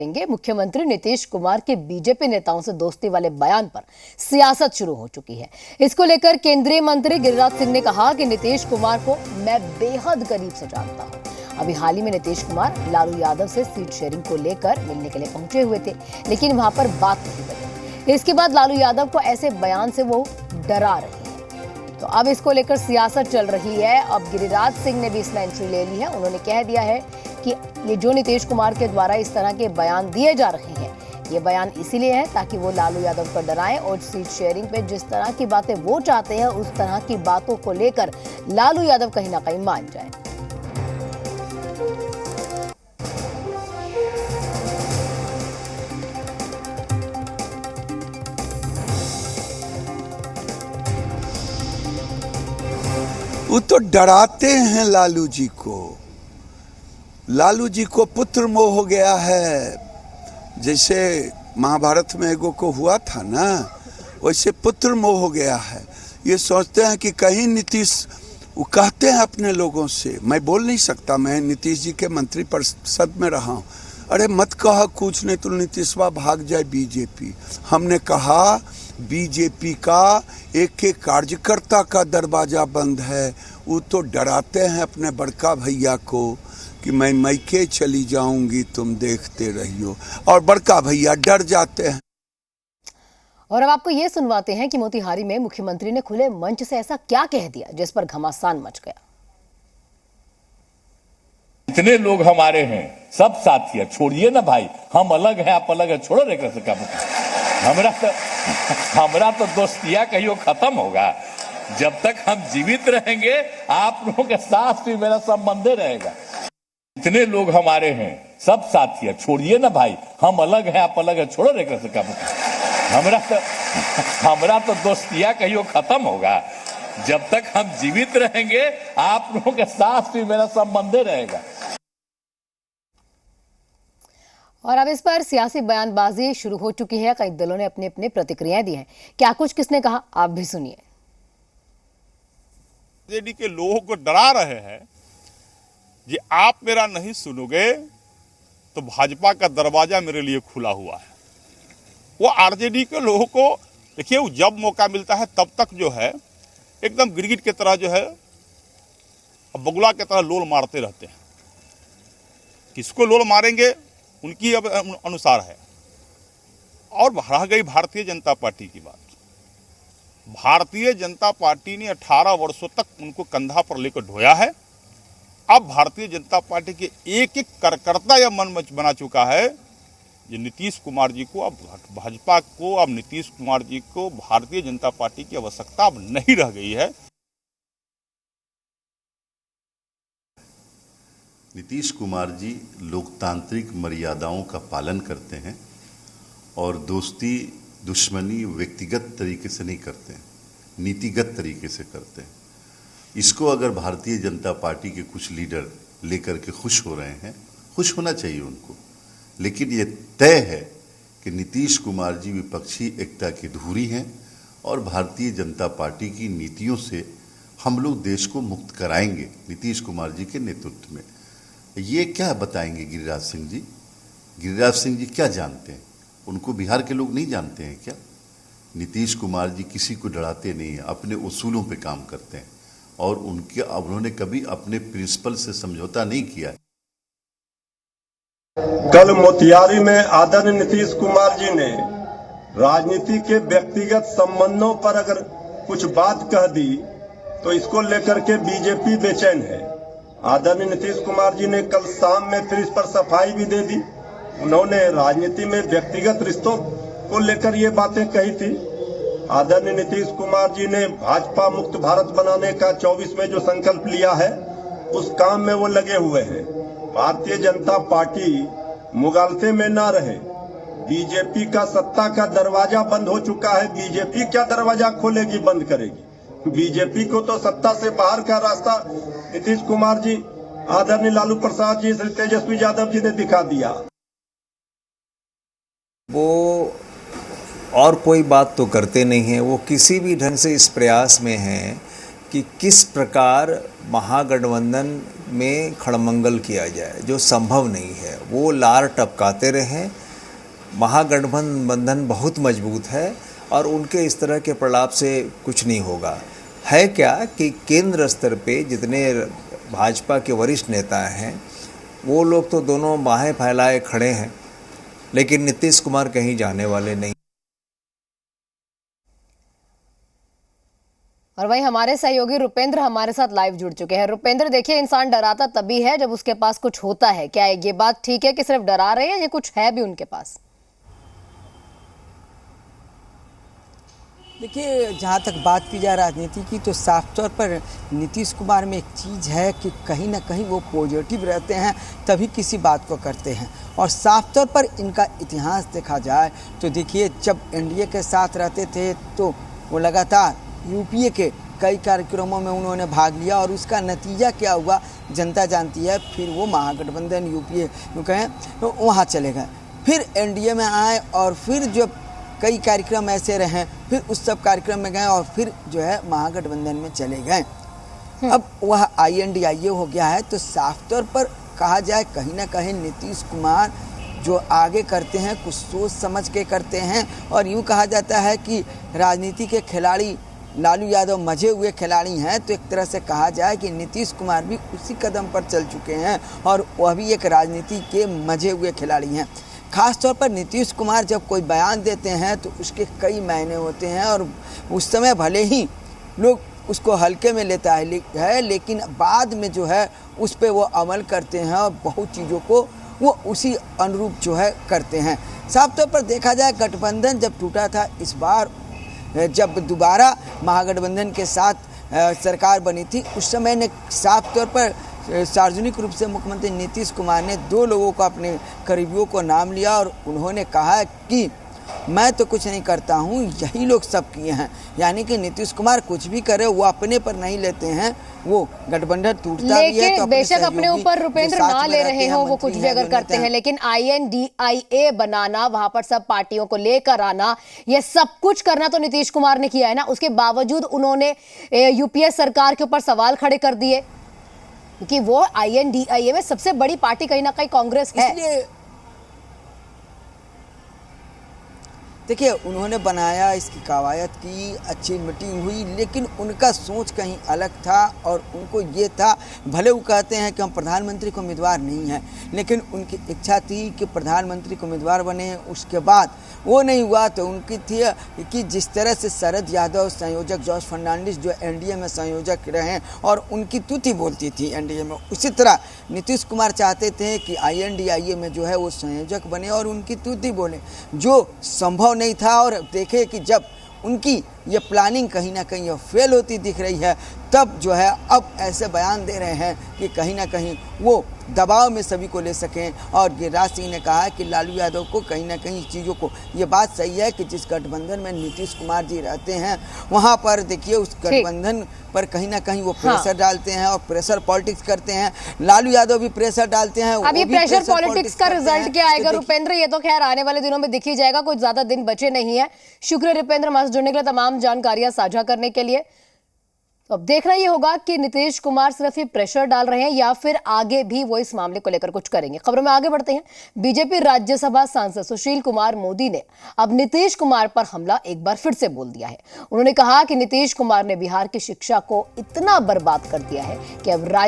मुख्यमंत्री नीतीश कुमार के बीजेपी नेताओं से दोस्ती वाले बयान पर सियासत शुरू हो चुकी है। इसको लेकर केंद्रीय मंत्री गिरिराज सिंह ने कहा कि नीतीश कुमार को मैं बेहद करीब से जानता हूं। अभी हाल ही में नीतीश कुमार लालू यादव से सीट शेयरिंग को लेकर मिलने के लिए पहुंचे हुए थे, लेकिन वहां पर बात नहीं बनी। इसके बाद लालू यादव को ऐसे बयान से वो डरा रहे हैं। तो अब इसको लेकर सियासत चल रही है। अब गिरिराज सिंह ने भी इसमें एंट्री ले ली है। उन्होंने कह दिया है कि ये जो नीतीश कुमार के द्वारा इस तरह के बयान दिए जा रहे हैं, ये बयान इसीलिए है ताकि वो लालू यादव को डराएं और सीट शेयरिंग पे जिस तरह की बातें वो चाहते हैं उस तरह की बातों को लेकर लालू यादव कहीं ना कहीं मान जाए। वो तो डराते हैं लालू जी को। लालू जी को पुत्र मोह हो गया है। जैसे महाभारत में एगो को हुआ था ना, वैसे पुत्र मोह हो गया है। ये सोचते हैं कि कहीं नीतीश, वो कहते हैं अपने लोगों से, मैं बोल नहीं सकता, मैं नीतीश जी के मंत्री परिषद में रहा हूँ, अरे मत कहा कुछ नहीं तो नीतीशवा भाग जाए बीजेपी। हमने कहा बीजेपी का एक एक कार्यकर्ता का दरवाजा बंद है। वो तो डराते हैं अपने बड़का भैया को कि मैं मैके चली जाऊंगी, तुम देखते रहियो, और बड़का भैया डर जाते हैं। और अब आपको ये सुनवाते हैं कि मोतिहारी में मुख्यमंत्री ने खुले मंच से ऐसा क्या कह दिया जिस पर घमासान मच गया। इतने लोग हमारे हैं, सब साथी है, छोड़िए ना भाई, हम अलग हैं आप अलग है, छोड़ो रे कैसे काम। हमरा तो दोस्तिया कहियो खत्म होगा। जब तक हम जीवित रहेंगे आप लोगों के साथ भी मेरा संबंध रहेगा। इतने लोग हमारे हैं, सब साथी है, छोड़िए ना भाई, हम अलग हैं आप अलग है, छोड़ो रे कैसे काम। हमरा तो दोस्तिया कहियो खत्म होगा। जब तक हम जीवित रहेंगे आप लोगों के साथ भी मेरा संबंध रहेगा। और अब इस पर सियासी बयानबाजी शुरू हो चुकी है। कई दलों ने अपनी अपनी प्रतिक्रियाएं दी हैं। क्या कुछ किसने कहा, आप भी सुनिए। आरजेडी के लोगों को डरा रहे हैं कि आप मेरा नहीं सुनोगे तो भाजपा का दरवाजा मेरे लिए खुला हुआ है। वो आरजेडी के लोगों को देखिए, जब मौका मिलता है तब तक जो है एकदम गिरगिट की तरह जो है बगुला की तरह लोल मारते रहते हैं। किसको लोल मारेंगे उनकी अब अनुसार है। और रह गई भारतीय जनता पार्टी की बात, भारतीय जनता पार्टी ने 18 वर्षों तक उनको कंधा पर लेकर ढोया है। अब भारतीय जनता पार्टी के एक एक कार्यकर्ता यह मन बना चुका है कि नीतीश कुमार जी को, अब भाजपा को, अब नीतीश कुमार जी को भारतीय जनता पार्टी की आवश्यकता अब नहीं रह गई है। नीतीश कुमार जी लोकतांत्रिक मर्यादाओं का पालन करते हैं और दोस्ती दुश्मनी व्यक्तिगत तरीके से नहीं करते हैं, नीतिगत तरीके से करते हैं। इसको अगर भारतीय जनता पार्टी के कुछ लीडर लेकर के खुश हो रहे हैं, खुश होना चाहिए उनको, लेकिन ये तय है कि नीतीश कुमार जी विपक्षी एकता की धुरी हैं और भारतीय जनता पार्टी की नीतियों से हम लोग देश को मुक्त कराएंगे नीतीश कुमार जी के नेतृत्व में। ये क्या बताएंगे गिरिराज सिंह जी? गिरिराज सिंह जी क्या जानते हैं? उनको बिहार के लोग नहीं जानते हैं क्या? नीतीश कुमार जी किसी को डराते नहीं हैं, अपने उसूलों पे काम करते हैं और उन्होंने कभी अपने प्रिंसिपल से समझौता नहीं किया है। कल मोतिहारी में आदरणीय नीतीश कुमार जी ने राजनीति के व्यक्तिगत संबंधों पर अगर कुछ बात कह दी तो इसको लेकर के बीजेपी बेचैन है। आदरणीय नीतीश कुमार जी ने कल शाम में फिर इस पर सफाई भी दे दी। उन्होंने राजनीति में व्यक्तिगत रिश्तों को लेकर ये बातें कही थी। आदरणीय नीतीश कुमार जी ने भाजपा मुक्त भारत बनाने का 24 में जो संकल्प लिया है उस काम में वो लगे हुए हैं। भारतीय जनता पार्टी मुगालते में ना रहे। बीजेपी का सत्ता का दरवाजा बंद हो चुका है। बीजेपी क्या दरवाजा खोलेगी, बंद करेगी? बीजेपी को तो सत्ता से बाहर का रास्ता नीतीश कुमार जी, आदरणीय लालू प्रसाद जी, श्री तेजस्वी यादव जी ने दिखा दिया। वो और कोई बात तो करते नहीं है। वो किसी भी ढंग से इस प्रयास में हैं कि किस प्रकार महागठबंधन में खड़मंगल किया जाए, जो संभव नहीं है। वो लार टपकाते रहें। महागठबंधन बहुत मजबूत है और उनके इस तरह के प्रलाप से कुछ नहीं होगा। है क्या कि केंद्र स्तर पे जितने भाजपा के वरिष्ठ नेता हैं वो लोग तो दोनों बाहें फैलाए खड़े हैं, लेकिन नीतीश कुमार कहीं जाने वाले नहीं। और वहीं हमारे सहयोगी रुपेंद्र हमारे साथ लाइव जुड़ चुके हैं। रुपेंद्र, देखिए, इंसान डराता तभी है जब उसके पास कुछ होता है। क्या ये बात ठीक है कि सिर्फ डरा रहे हैं या कुछ है भी उनके पास? देखिए, जहाँ तक बात की जाए राजनीति की, तो साफ तौर पर नीतीश कुमार में एक चीज़ है कि कहीं ना कहीं वो पॉजिटिव रहते हैं, तभी किसी बात को करते हैं। और साफ तौर पर इनका इतिहास देखा जाए तो देखिए, जब एनडीए के साथ रहते थे तो वो लगातार यूपीए के कई कार्यक्रमों में उन्होंने भाग लिया और उसका नतीजा क्या हुआ जनता जानती है। फिर वो महागठबंधन यूपीए जो कहें तो वहाँ चले गए, फिर एनडीए में आए और फिर जब कई कार्यक्रम ऐसे रहे, फिर उस सब कार्यक्रम में गए और फिर जो है महागठबंधन में चले गए। अब वह INDIA हो गया है। तो साफ तौर पर कहा जाए कहीं ना कहीं नीतीश कुमार जो आगे करते हैं कुछ सोच समझ के करते हैं। और यूँ कहा जाता है कि राजनीति के खिलाड़ी लालू यादव मजे हुए खिलाड़ी हैं, तो एक तरह से कहा जाए कि नीतीश कुमार भी उसी कदम पर चल चुके हैं और वह भी एक राजनीति के मजे हुए खिलाड़ी हैं। खास तौर पर नीतीश कुमार जब कोई बयान देते हैं तो उसके कई मायने होते हैं और उस समय भले ही लोग उसको हल्के में लेता है, लेकिन बाद में जो है उस पर वो अमल करते हैं और बहुत चीज़ों को वो उसी अनुरूप जो है करते हैं। साफ तौर पर देखा जाए गठबंधन जब टूटा था, इस बार जब दोबारा महागठबंधन के साथ सरकार बनी थी, उस समय ने साफ तौर पर सार्वजनिक रूप से मुख्यमंत्री नीतीश कुमार ने 2 लोगों को अपने करीबियों को नाम लिया और उन्होंने कहा कि मैं तो कुछ नहीं करता हूँ, यही लोग सब किए हैं। यानी कि नीतीश कुमार कुछ भी करे वो अपने पर नहीं लेते हैं, वो गठबंधन टूटता भी है तो बेशक अपने ऊपर रुपेंद्र ना ले रहे हो, वो कुछ भी अगर करते हैं, लेकिन INDIA बनाना, वहां पर सब पार्टियों को लेकर आना, ये सब कुछ करना तो नीतीश कुमार ने किया है ना। उसके बावजूद उन्होंने यूपीए सरकार के ऊपर सवाल खड़े कर दिए, क्योंकि वो INDIA में सबसे बड़ी पार्टी कहीं ना कहीं कांग्रेस है। इसलिए देखिए, उन्होंने बनाया, इसकी कवायद की, अच्छी मीटिंग हुई, लेकिन उनका सोच कहीं अलग था और उनको ये था, भले वो कहते हैं कि हम प्रधानमंत्री को उम्मीदवार नहीं हैं, लेकिन उनकी इच्छा थी कि प्रधानमंत्री को उम्मीदवार बने। उसके बाद वो नहीं हुआ तो उनकी थी कि जिस तरह से शरद यादव संयोजक, जॉर्ज फर्नांडिस जो एनडीए में संयोजक रहे और उनकी तूती बोलती थी एनडीए में, उसी तरह नीतीश कुमार चाहते थे कि INDIA में जो है वो संयोजक बने और उनकी तूती बोले, जो संभव नहीं था। और देखे कि जब उनकी ये प्लानिंग कहीं ना कहीं फेल होती दिख रही है, तब जो है अब ऐसे बयान दे रहे हैं कि कहीं ना कहीं वो दबाव में सभी को ले सकें। और गिरिराज सिंह ने कहा कि लालू यादव को कहीं ना कहीं चीज़ों को, ये बात सही है कि जिस गठबंधन में नीतीश कुमार जी रहते हैं वहाँ पर देखिए उस गठबंधन पर कहीं ना कहीं वो प्रेशर डालते हैं और प्रेशर पॉलिटिक्स करते हैं। लालू यादव भी प्रेशर डालते हैं। अब ये प्रेशर पॉलिटिक्स का रिजल्ट क्या आएगा रुपेंद्र, ये तो खैर आने वाले दिनों में दिख ही जाएगा, कुछ ज्यादा दिन बचे नहीं है। शुक्रिया रुपेंद्र हमारे साथ जुड़ने के लिए, तमाम जानकारियां साझा करने के लिए। तो अब देखना ये होगा कि नीतीश कुमार सिर्फ ये प्रेशर डाल रहे हैं या फिर आगे भी वो इस मामले को लेकर कुछ करेंगे। खबरों में आगे बढ़ते हैं। बीजेपी राज्यसभा सांसद सुशील कुमार मोदी ने अब नीतीश कुमार पर हमला एक बार फिर से बोल दिया है। उन्होंने कहा कि नीतीश कुमार ने बिहार की शिक्षा को इतना बर्बाद कर दिया है कि अब राज्य